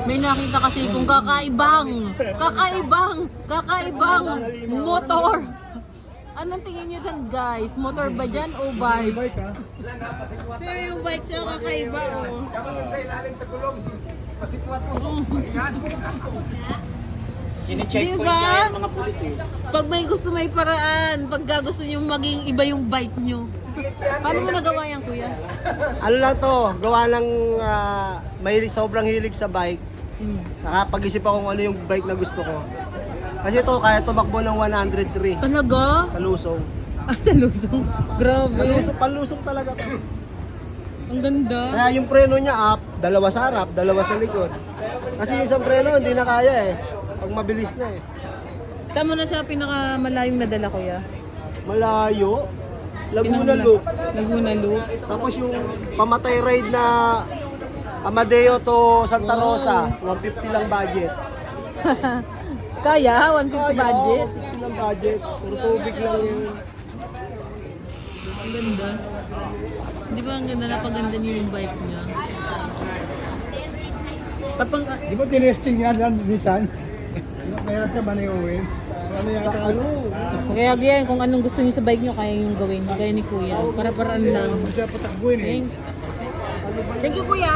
May nakita kasi kung kakaibang motor. Anong tingin niyo dyan guys? Motor ba dyan o bike? Bike ha? Pero yung bike siya kakaiba oh. Sine-checkpoint Diba? niya yung mga pulis eh. Pag may gusto may paraan, pagka gusto niyo maging iba yung bike niyo. Paano mo nagawa yan kuya? Ano lang to, gawa ng may sobrang hilig sa bike. Nakapag-isip ako kung ano yung bike na gusto ko. Kasi ito, kaya tumakbo ng 103 Talaga? sa Lusong. Ah, sa Luzon. Grabe. Sa Lusong, panlusong talaga to. Ang ganda. Kaya yung preno niya up, dalawa sa harap, dalawa sa likod. Kasi yung isang preno, hindi na kaya eh. Pag mabilis na eh. Saan mo na siya pinakamalayong nadala kuya? Malayo, Laguna Loop. Laguna Loop. Tapos yung pamatay ride na Amadeo to Santa Rosa, 150 lang budget. Kaya, 150 budget. 150 lang budget. Puro tubig lang yun. Ang ganda. Di ba ang ganda, napaganda niyo yung bike niya? Tapang, Di ba tinesting yan lang, Nissan? Meron ka ba na iuwin? Ano yata ano? kaya ganyan, kung anong gusto niyo sa bike niyo, kaya yung gawin. Kaya ni kuya. Para-paraan lang. Hindi siya patakbuhin eh. Thanks. Thank you kuya.